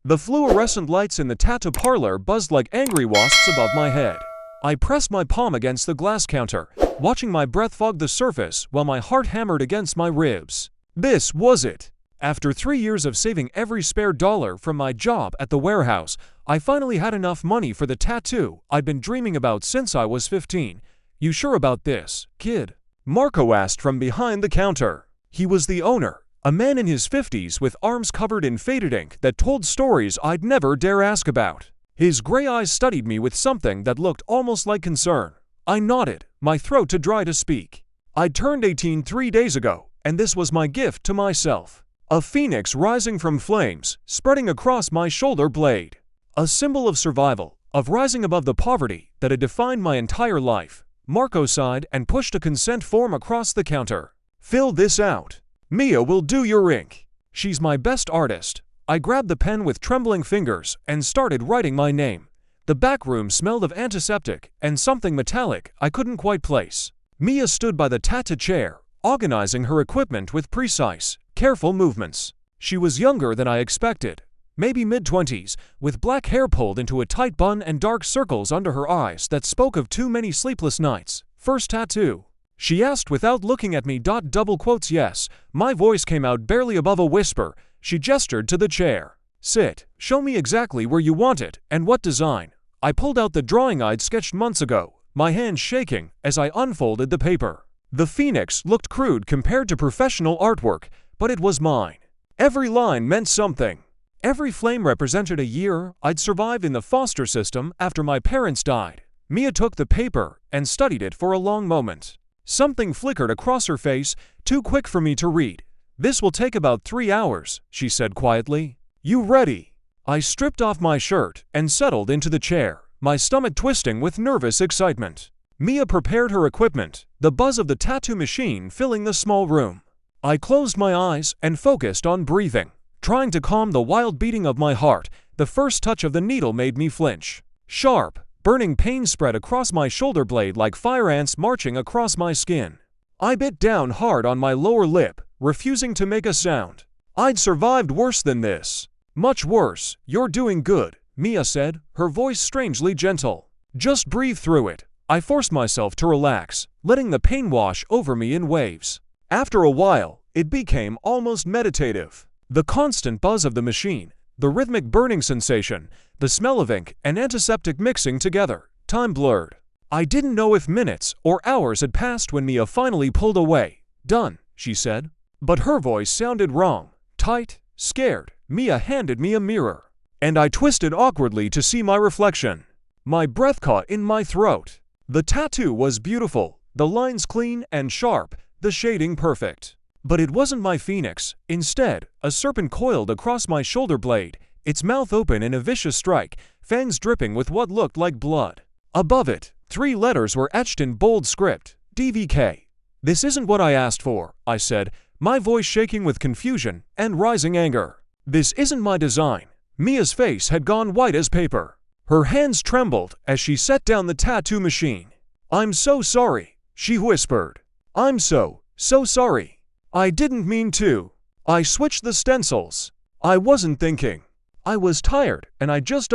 The fluorescent lights in the tattoo parlor buzzed like angry wasps above my head. I pressed my palm against the glass counter, watching my breath fog the surface while my heart hammered against my ribs. This was it. After 3 years of saving every spare dollar from my job at the warehouse, I finally had enough money for the tattoo I'd been dreaming about since I was 15. "You sure about this, kid?" Marco asked from behind the counter. He was the owner, a man in his 50s with arms covered in faded ink that told stories I'd never dare ask about. His gray eyes studied me with something that looked almost like concern. I nodded, my throat too dry to speak. I'd turned 18 3 days ago, and this was my gift to myself. A phoenix rising from flames, spreading across my shoulder blade. A symbol of survival, of rising above the poverty that had defined my entire life. Marco sighed and pushed a consent form across the counter. "Fill this out. Mia will do your ink. She's my best artist." I grabbed the pen with trembling fingers and started writing my name. The back room smelled of antiseptic and something metallic I couldn't quite place. Mia stood by the tattoo chair, organizing her equipment with precise, careful movements. She was younger than I expected, maybe mid-20s, with black hair pulled into a tight bun and dark circles under her eyes that spoke of too many sleepless nights. "First tattoo?" she asked without looking at me. Double quotes yes. My voice came out barely above a whisper. She gestured to the chair. "Sit. Show me exactly where you want it and what design." I pulled out the drawing I'd sketched months ago, my hands shaking as I unfolded the paper. The phoenix looked crude compared to professional artwork, but it was mine. Every line meant something. Every flame represented a year I'd survived in the foster system after my parents died. Mia took the paper and studied it for a long moment. Something flickered across her face, too quick for me to read. "This will take about 3 hours, she said quietly. "You ready?" I stripped off my shirt and settled into the chair, my stomach twisting with nervous excitement. Mia prepared her equipment, the buzz of the tattoo machine filling the small room. I closed my eyes and focused on breathing, trying to calm the wild beating of my heart. The first touch of the needle made me flinch. Sharp, burning pain spread across my shoulder blade like fire ants marching across my skin. I bit down hard on my lower lip, refusing to make a sound. I'd survived worse than this. "Much worse. You're doing good," Mia said, her voice strangely gentle. "Just breathe through it." I forced myself to relax, letting the pain wash over me in waves. After a while, it became almost meditative. The constant buzz of the machine, the rhythmic burning sensation, the smell of ink and antiseptic mixing together. Time blurred. I didn't know if minutes or hours had passed when Mia finally pulled away. "Done," she said. But her voice sounded wrong. Tight, scared. Mia handed me a mirror, and I twisted awkwardly to see my reflection. My breath caught in my throat. The tattoo was beautiful, the lines clean and sharp, the shading perfect. But it wasn't my phoenix. Instead, a serpent coiled across my shoulder blade, its mouth open in a vicious strike, fangs dripping with what looked like blood. Above it, 3 letters were etched in bold script, DVK. "This isn't what I asked for," I said, my voice shaking with confusion and rising anger. "This isn't my design." Mia's face had gone white as paper. Her hands trembled as she set down the tattoo machine. "I'm so sorry," she whispered. "I'm so sorry. I didn't mean to." I switched the stencils. I wasn't thinking. I was tired, and I just ...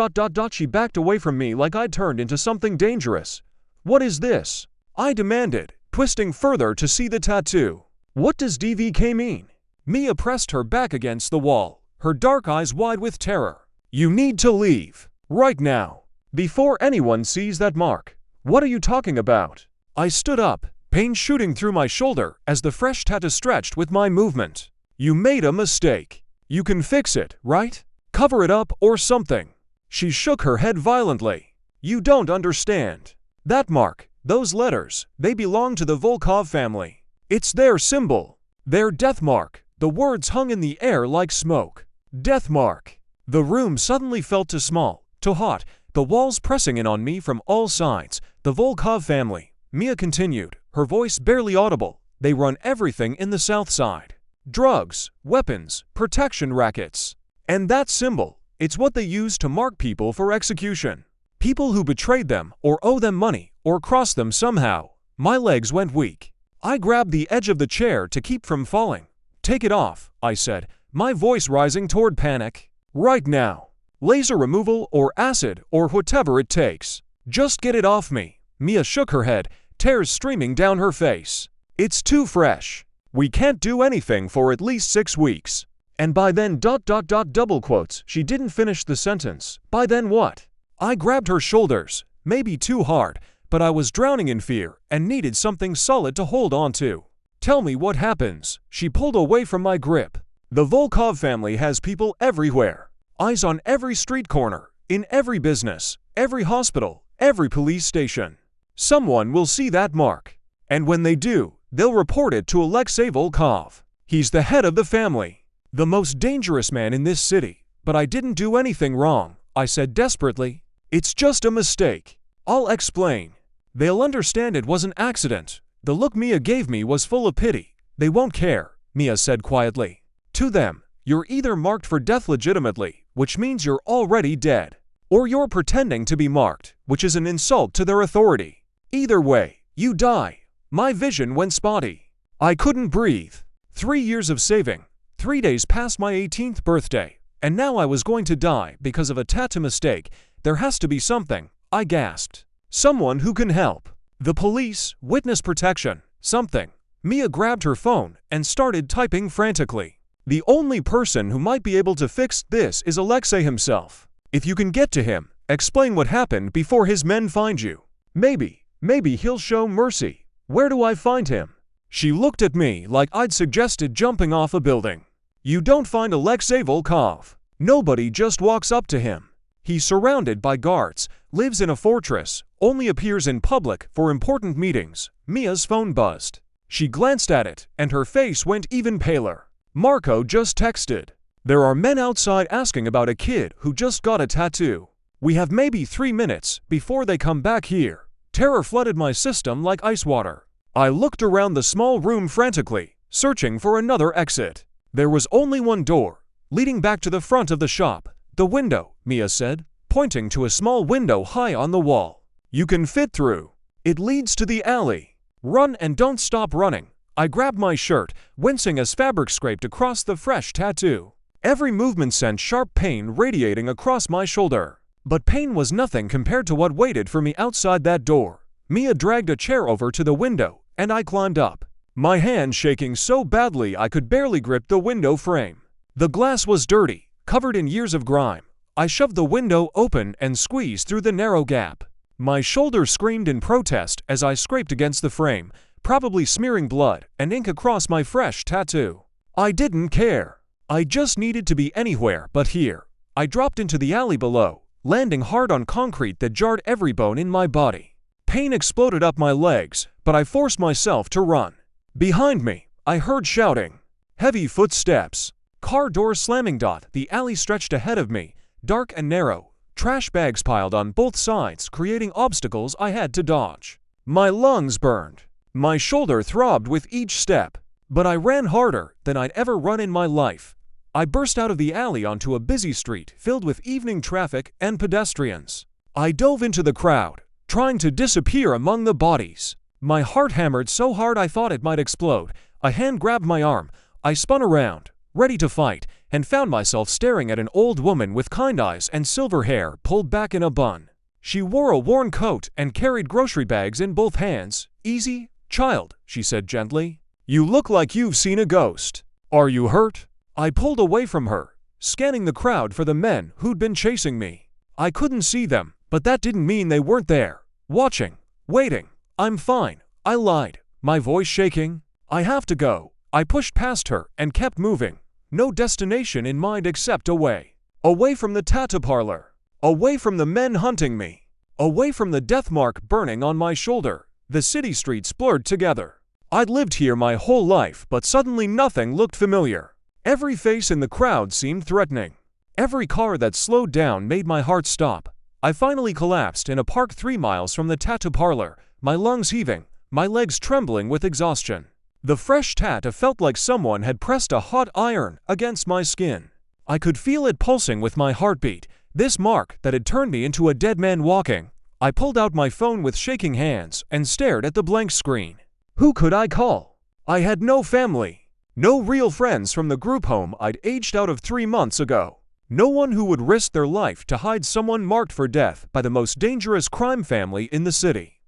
She backed away from me like I'd turned into something dangerous. "What is this?" I demanded, twisting further to see the tattoo. "What does DVK mean?" Mia pressed her back against the wall, her dark eyes wide with terror. "You need to leave. Right now. Before anyone sees that mark." "What are you talking about?" I stood up, pain shooting through my shoulder as the fresh tattoo stretched with my movement. "You made a mistake. You can fix it, right? Cover it up or something." She shook her head violently. "You don't understand. That mark, those letters, they belong to the Volkov family. It's their symbol. Their death mark." The words hung in the air like smoke. Death mark. The room suddenly felt too small, too hot, the walls pressing in on me from all sides. "The Volkov family," Mia continued, her voice barely audible. "They run everything in the South Side. Drugs, weapons, protection rackets. And that symbol, it's what they use to mark people for execution. People who betrayed them or owe them money or crossed them somehow." My legs went weak. I grabbed the edge of the chair to keep from falling. "Take it off," I said, my voice rising toward panic. "Right now." Laser removal or acid or whatever it takes. Just get it off me. Mia shook her head, tears streaming down her face. It's too fresh. We can't do anything for at least 6 weeks. And by then ... double quotes. She didn't finish the sentence. By then what? I grabbed her shoulders, maybe too hard, but I was drowning in fear and needed something solid to hold on to. Tell me what happens. She pulled away from my grip. The Volkov family has people everywhere. Eyes on every street corner, in every business, every hospital, every police station. Someone will see that mark. And when they do, they'll report it to Alexei Volkov. He's the head of the family. The most dangerous man in this city. But I didn't do anything wrong, I said desperately. It's just a mistake. I'll explain. They'll understand it was an accident. The look Mia gave me was full of pity. They won't care, Mia said quietly. To them, you're either marked for death legitimately, which means you're already dead, or you're pretending to be marked, which is an insult to their authority. Either way, you die. My vision went spotty. I couldn't breathe. 3 years of saving. 3 days past my 18th birthday. And now I was going to die because of a tattoo mistake. There has to be something, I gasped. Someone who can help. The police, witness protection, something. Mia grabbed her phone and started typing frantically. The only person who might be able to fix this is Alexei himself. If you can get to him, explain what happened before his men find you. Maybe he'll show mercy. Where do I find him? She looked at me like I'd suggested jumping off a building. You don't find Alexei Volkov. Nobody just walks up to him. He's surrounded by guards, lives in a fortress, only appears in public for important meetings. Mia's phone buzzed. She glanced at it, and her face went even paler. Marco just texted. There are men outside asking about a kid who just got a tattoo. We have maybe 3 minutes before they come back here. Terror flooded my system like ice water. I looked around the small room frantically, searching for another exit. There was only one door, leading back to the front of the shop. The window, Mia said, pointing to a small window high on the wall. You can fit through. It leads to the alley. Run and don't stop running. I grabbed my shirt, wincing as fabric scraped across the fresh tattoo. Every movement sent sharp pain radiating across my shoulder. But pain was nothing compared to what waited for me outside that door. Mia dragged a chair over to the window, and I climbed up. My hand shaking so badly I could barely grip the window frame. The glass was dirty, covered in years of grime. I shoved the window open and squeezed through the narrow gap. My shoulder screamed in protest as I scraped against the frame, probably smearing blood and ink across my fresh tattoo. I didn't care. I just needed to be anywhere but here. I dropped into the alley below, landing hard on concrete that jarred every bone in my body. Pain exploded up my legs, but I forced myself to run. Behind me, I heard shouting. Heavy footsteps. Car doors slamming. The alley stretched ahead of me, dark and narrow. Trash bags piled on both sides, creating obstacles I had to dodge. My lungs burned. My shoulder throbbed with each step. But I ran harder than I'd ever run in my life. I burst out of the alley onto a busy street filled with evening traffic and pedestrians. I dove into the crowd, trying to disappear among the bodies. My heart hammered so hard I thought it might explode. A hand grabbed my arm. I spun around, ready to fight, and found myself staring at an old woman with kind eyes and silver hair pulled back in a bun. She wore a worn coat and carried grocery bags in both hands. Easy, child, she said gently. You look like you've seen a ghost. Are you hurt? I pulled away from her, scanning the crowd for the men who'd been chasing me. I couldn't see them, but that didn't mean they weren't there, watching, waiting. I'm fine, I lied, my voice shaking. I have to go. I pushed past her and kept moving. No destination in mind except away. Away from the tattoo parlor. Away from the men hunting me. Away from the death mark burning on my shoulder. The city streets blurred together. I'd lived here my whole life, but suddenly nothing looked familiar. Every face in the crowd seemed threatening. Every car that slowed down made my heart stop. I finally collapsed in a park 3 miles from the tattoo parlor, my lungs heaving, my legs trembling with exhaustion. The fresh tattoo felt like someone had pressed a hot iron against my skin. I could feel it pulsing with my heartbeat, this mark that had turned me into a dead man walking. I pulled out my phone with shaking hands and stared at the blank screen. Who could I call? I had no family. No real friends from the group home I'd aged out of 3 months ago. No one who would risk their life to hide someone marked for death by the most dangerous crime family in the city.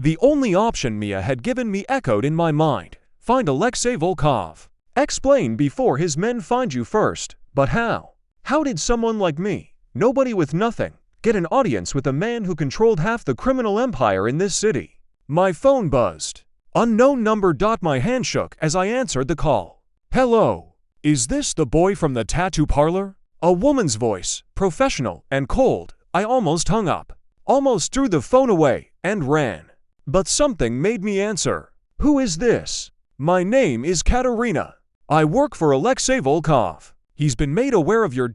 The only option Mia had given me echoed in my mind. Find Alexei Volkov. Explain before his men find you first. But how? How did someone like me, nobody with nothing, get an audience with a man who controlled half the criminal empire in this city? My phone buzzed. Unknown number. My hand shook as I answered the call. Hello. Is this the boy from the tattoo parlor? A woman's voice, professional and cold. I almost hung up, almost threw the phone away and ran. But something made me answer. Who is this? My name is Katerina. I work for Alexei Volkov. He's been made aware of your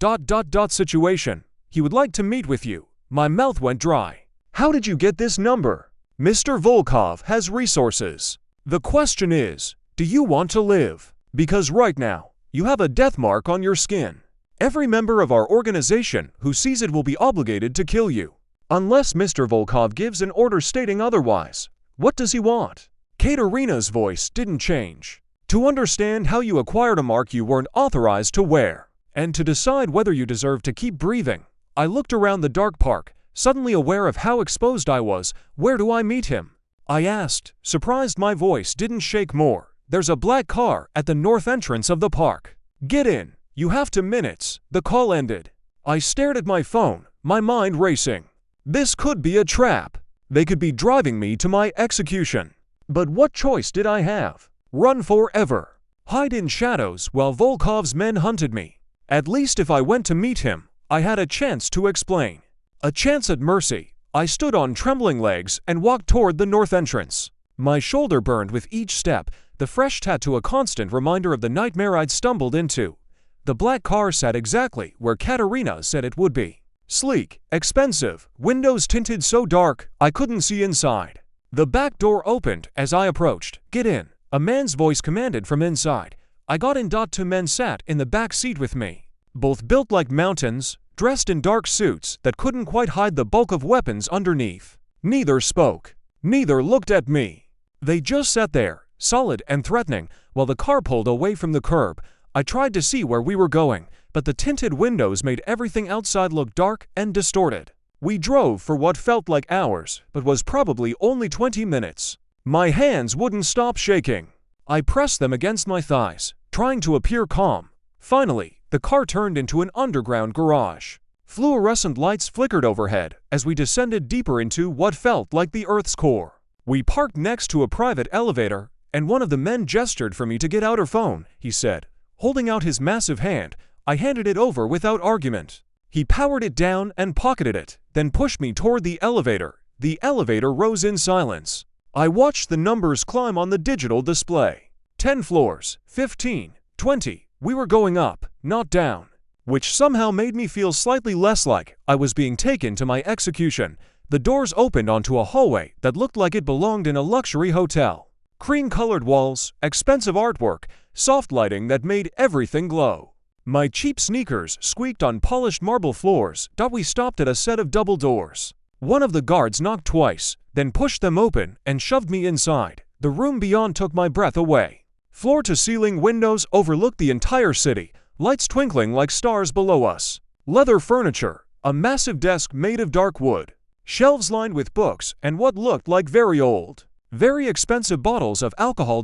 situation. He would like to meet with you. My mouth went dry. How did you get this number? Mr. Volkov has resources. The question is, do you want to live? Because right now, you have a death mark on your skin. Every member of our organization who sees it will be obligated to kill you. Unless Mr. Volkov gives an order stating otherwise. What does he want? Katerina's voice didn't change. To understand how you acquired a mark you weren't authorized to wear, and to decide whether you deserve to keep breathing. I looked around the dark park, suddenly aware of how exposed I was. Where do I meet him? I asked, surprised my voice didn't shake more. There's a black car at the north entrance of the park. Get in. You have 2 minutes. The call ended. I stared at my phone, my mind racing. This could be a trap. They could be driving me to my execution. But what choice did I have? Run forever. Hide in shadows while Volkov's men hunted me. At least if I went to meet him, I had a chance to explain. A chance at mercy. I stood on trembling legs and walked toward the north entrance. My shoulder burned with each step, the fresh tattoo a constant reminder of the nightmare I'd stumbled into. The black car sat exactly where Katerina said it would be. Sleek, expensive, windows tinted so dark I couldn't see inside. The back door opened as I approached. Get in, a man's voice commanded from inside. I got in. 2 men sat in the back seat with me. Both built like mountains, dressed in dark suits that couldn't quite hide the bulk of weapons underneath. Neither spoke. Neither looked at me. They just sat there, solid and threatening, while the car pulled away from the curb. I tried to see where we were going, but the tinted windows made everything outside look dark and distorted. We drove for what felt like hours, but was probably only 20 minutes. My hands wouldn't stop shaking. I pressed them against my thighs, trying to appear calm. Finally, the car turned into an underground garage. Fluorescent lights flickered overhead as we descended deeper into what felt like the Earth's core. We parked next to a private elevator, and one of the men gestured for me to get out her phone, he said. Holding out his massive hand, I handed it over without argument. He powered it down and pocketed it, then pushed me toward the elevator. The elevator rose in silence. I watched the numbers climb on the digital display. 10 floors, 15, 20. We were going up, not down. Which somehow made me feel slightly less like I was being taken to my execution. The doors opened onto a hallway that looked like it belonged in a luxury hotel. Cream-colored walls, expensive artwork, soft lighting that made everything glow. My cheap sneakers squeaked on polished marble floors. We stopped at a set of double doors. One of the guards knocked twice, then pushed them open and shoved me inside. The room beyond took my breath away. Floor-to-ceiling windows overlooked the entire city, lights twinkling like stars below us. Leather furniture, a massive desk made of dark wood, shelves lined with books and what looked like very expensive bottles of alcohol.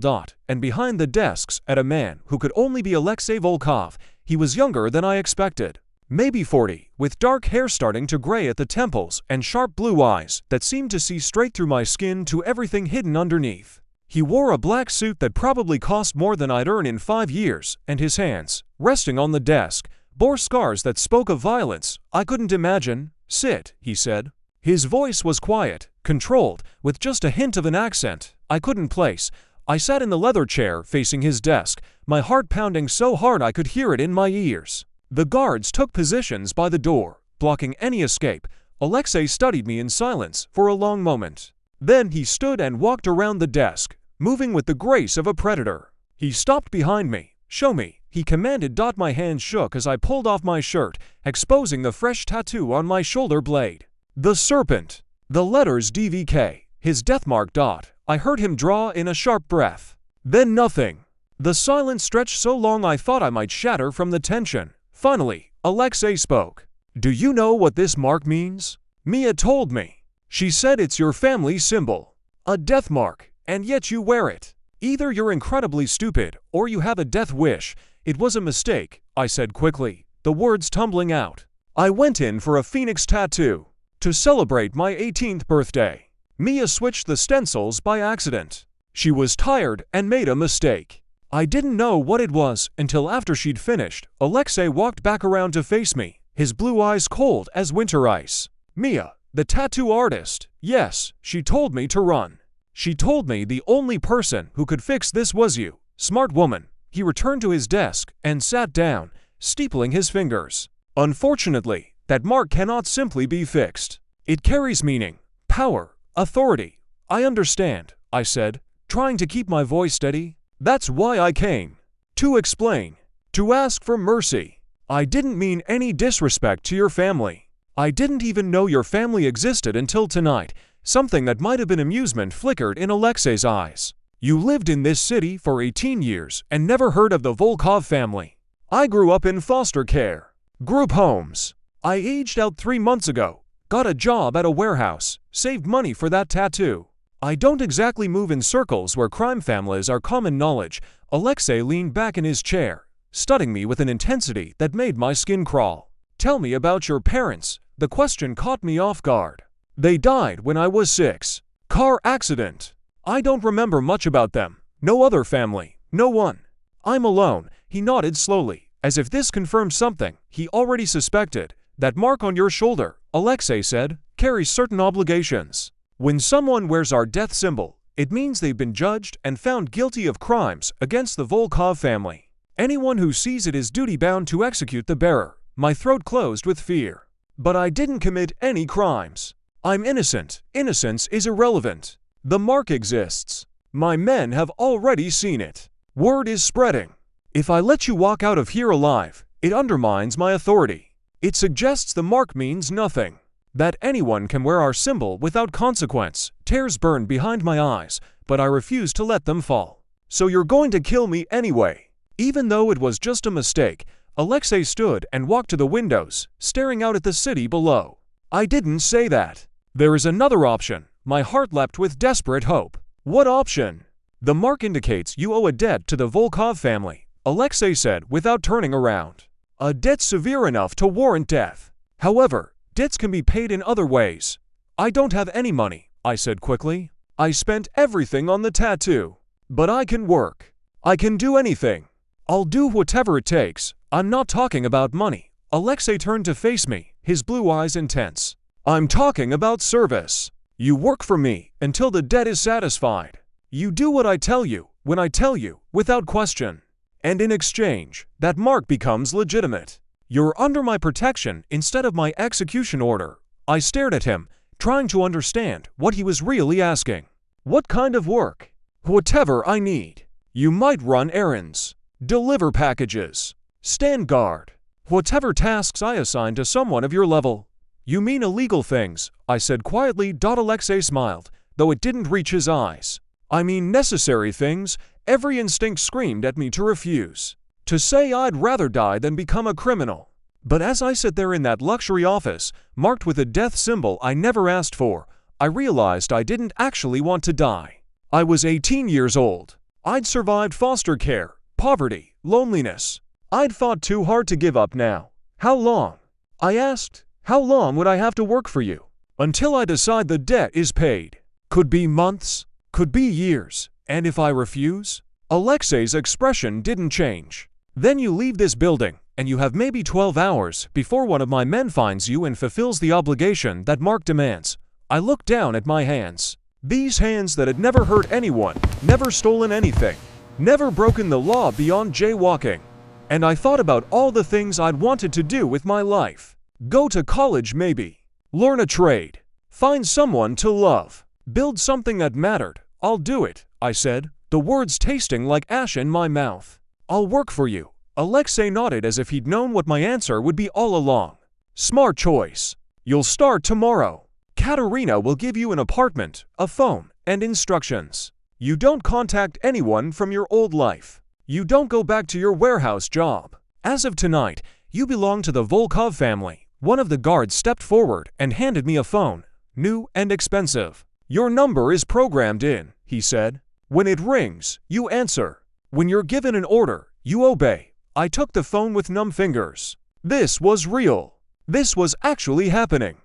And behind the desks, at a man who could only be Alexei Volkov. He was younger than I expected. Maybe 40, with dark hair starting to gray at the temples and sharp blue eyes that seemed to see straight through my skin to everything hidden underneath. He wore a black suit that probably cost more than I'd earn in 5 years, and his hands, resting on the desk, bore scars that spoke of violence I couldn't imagine. Sit, he said. His voice was quiet, controlled, with just a hint of an accent I couldn't place. I sat in the leather chair facing his desk, my heart pounding so hard I could hear it in my ears. The guards took positions by the door, blocking any escape. Alexei studied me in silence for a long moment. Then he stood and walked around the desk, moving with the grace of a predator. He stopped behind me. Show me, he commanded. My hand shook as I pulled off my shirt, exposing the fresh tattoo on my shoulder blade. The serpent. The letters DVK, his death mark. I heard him draw in a sharp breath. Then nothing. The silence stretched so long I thought I might shatter from the tension. Finally, Alexei spoke. Do you know what this mark means? Mia told me. She said it's your family symbol. A death mark, and yet you wear it. Either you're incredibly stupid or you have a death wish. It was a mistake, I said quickly, the words tumbling out. I went in for a phoenix tattoo to celebrate my 18th birthday. Mia switched the stencils by accident. She was tired and made a mistake. I didn't know what it was until after she'd finished. Alexei walked back around to face me, his blue eyes cold as winter ice. Mia, the tattoo artist. Yes, she told me to run. She told me the only person who could fix this was you. Smart woman. He returned to his desk and sat down, steepling his fingers. Unfortunately, that mark cannot simply be fixed. It carries meaning, power, authority. I understand, I said, trying to keep my voice steady. That's why I came. To explain. To ask for mercy. I didn't mean any disrespect to your family. I didn't even know your family existed until tonight. Something that might have been amusement flickered in Alexei's eyes. You lived in this city for 18 years and never heard of the Volkov family. I grew up in foster care. Group homes. I aged out 3 months ago. Got a job at a warehouse. Saved money for that tattoo. I don't exactly move in circles where crime families are common knowledge. Alexei leaned back in his chair, studying me with an intensity that made my skin crawl. Tell me about your parents. The question caught me off guard. They died when I was 6. Car accident. I don't remember much about them. No other family. No one. I'm alone. He nodded slowly, as if this confirmed something he already suspected. That mark on your shoulder, Alexei said, carries certain obligations. When someone wears our death symbol, it means they've been judged and found guilty of crimes against the Volkov family. Anyone who sees it is duty-bound to execute the bearer. My throat closed with fear. But I didn't commit any crimes. I'm innocent. Innocence is irrelevant. The mark exists. My men have already seen it. Word is spreading. If I let you walk out of here alive, it undermines my authority. It suggests the mark means nothing. That anyone can wear our symbol without consequence. Tears burned behind my eyes, but I refused to let them fall. So you're going to kill me anyway. Even though it was just a mistake, Alexei stood and walked to the windows, staring out at the city below. I didn't say that. There is another option. My heart leapt with desperate hope. What option? The mark indicates you owe a debt to the Volkov family, Alexei said without turning around. A debt severe enough to warrant death. However, debts can be paid in other ways. I don't have any money, I said quickly. I spent everything on the tattoo. But I can work. I can do anything. I'll do whatever it takes. I'm not talking about money. Alexei turned to face me, his blue eyes intense. I'm talking about service. You work for me until the debt is satisfied. You do what I tell you, when I tell you, without question. And in exchange, that mark becomes legitimate. You're under my protection instead of my execution order. I stared at him, trying to understand what he was really asking. What kind of work? Whatever I need. You might run errands, deliver packages, stand guard. Whatever tasks I assign to someone of your level. You mean illegal things, I said quietly. Alexei smiled, though it didn't reach his eyes. I mean necessary things. Every instinct screamed at me to refuse. To say I'd rather die than become a criminal. But as I sat there in that luxury office, marked with a death symbol I never asked for, I realized I didn't actually want to die. I was 18 years old. I'd survived foster care, poverty, loneliness. I'd fought too hard to give up now. How long? I asked. How long would I have to work for you? Until I decide the debt is paid. Could be months, could be years. And if I refuse? Alexei's expression didn't change. Then you leave this building, and you have maybe 12 hours before one of my men finds you and fulfills the obligation that Mark demands. I looked down at my hands. These hands that had never hurt anyone, never stolen anything, never broken the law beyond jaywalking. And I thought about all the things I'd wanted to do with my life. Go to college maybe. Learn a trade. Find someone to love. Build something that mattered. I'll do it, I said, the words tasting like ash in my mouth. I'll work for you. Alexei nodded as if he'd known what my answer would be all along. Smart choice. You'll start tomorrow. Katerina will give you an apartment, a phone, and instructions. You don't contact anyone from your old life. You don't go back to your warehouse job. As of tonight, You belong to the Volkov family. One of the guards stepped forward and handed me a phone, new and expensive. Your number is programmed in, he said. When it rings, you answer. When you're given an order, you obey. I took the phone with numb fingers. This was real. This was actually happening.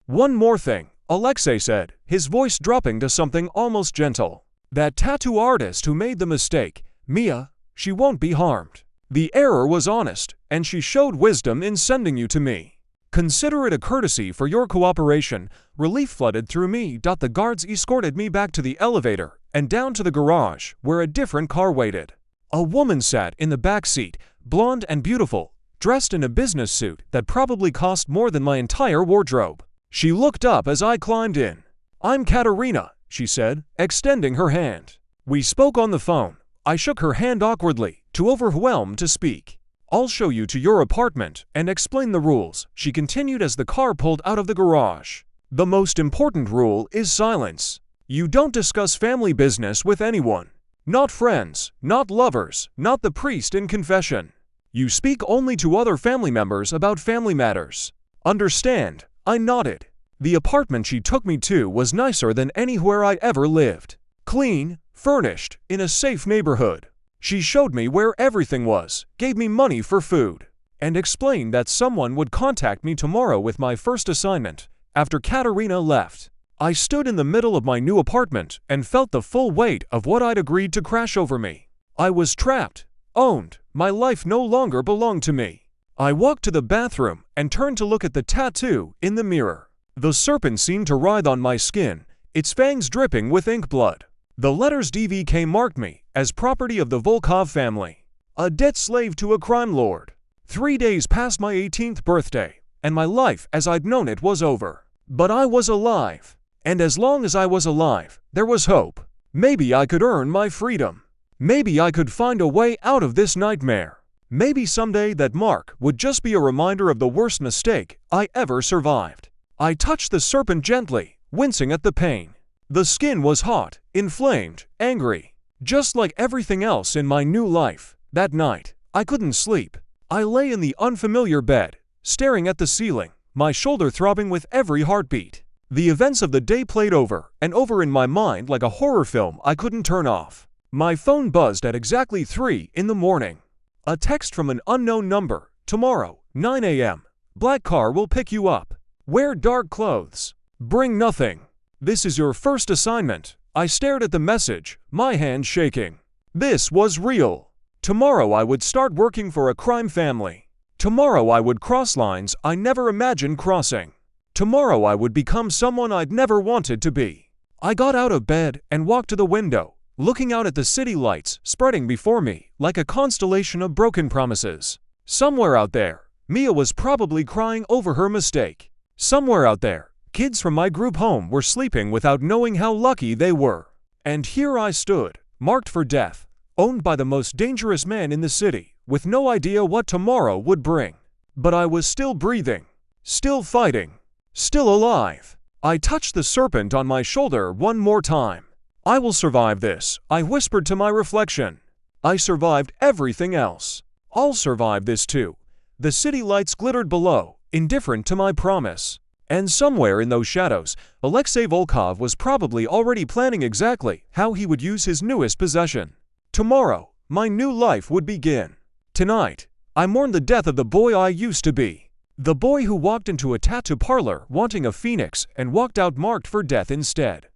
One more thing, Alexei said, his voice dropping to something almost gentle. That tattoo artist who made the mistake, Mia, she won't be harmed. The error was honest, and she showed wisdom in sending you to me. Consider it a courtesy for your cooperation. Relief flooded through me. The guards escorted me back to the elevator and down to the garage, where a different car waited. A woman sat in the back seat, blonde and beautiful, dressed in a business suit that probably cost more than my entire wardrobe. She looked up as I climbed in. I'm Katerina, she said, extending her hand. We spoke on the phone. I shook her hand awkwardly, too overwhelmed to speak. I'll show you to your apartment and explain the rules, she continued as the car pulled out of the garage. The most important rule is silence. You don't discuss family business with anyone. Not friends, not lovers, not the priest in confession. You speak only to other family members about family matters. Understand? I nodded. The apartment she took me to was nicer than anywhere I ever lived. Clean, furnished, in a safe neighborhood. She showed me where everything was, gave me money for food, and explained that someone would contact me tomorrow with my first assignment. After Katerina left, I stood in the middle of my new apartment and felt the full weight of what I'd agreed to crash over me. I was trapped, owned, my life no longer belonged to me. I walked to the bathroom and turned to look at the tattoo in the mirror. The serpent seemed to writhe on my skin, its fangs dripping with ink blood. The letters DVK marked me as property of the Volkov family, a debt slave to a crime lord. 3 days past my 18th birthday, and my life as I'd known it was over. But I was alive, and as long as I was alive, there was hope. Maybe I could earn my freedom. Maybe I could find a way out of this nightmare. Maybe someday that mark would just be a reminder of the worst mistake I ever survived. I touched the serpent gently, wincing at the pain. The skin was hot, inflamed, angry. Just like everything else in my new life, that night, I couldn't sleep. I lay in the unfamiliar bed, staring at the ceiling, my shoulder throbbing with every heartbeat. The events of the day played over and over in my mind like a horror film I couldn't turn off. My phone buzzed at exactly 3 in the morning. A text from an unknown number. Tomorrow, 9 a.m. Black car will pick you up. Wear dark clothes. Bring nothing. This is your first assignment. I stared at the message, my hand shaking. This was real. Tomorrow I would start working for a crime family. Tomorrow I would cross lines I never imagined crossing. Tomorrow I would become someone I'd never wanted to be. I got out of bed and walked to the window, looking out at the city lights spreading before me like a constellation of broken promises. Somewhere out there, Mia was probably crying over her mistake. Somewhere out there, kids from my group home were sleeping without knowing how lucky they were. And here I stood, marked for death, owned by the most dangerous man in the city, with no idea what tomorrow would bring. But I was still breathing, still fighting, still alive. I touched the serpent on my shoulder one more time. I will survive this, I whispered to my reflection. I survived everything else. I'll survive this too. The city lights glittered below, indifferent to my promise. And somewhere in those shadows, Alexei Volkov was probably already planning exactly how he would use his newest possession. Tomorrow, my new life would begin. Tonight, I mourned the death of the boy I used to be. The boy who walked into a tattoo parlor wanting a phoenix and walked out marked for death instead.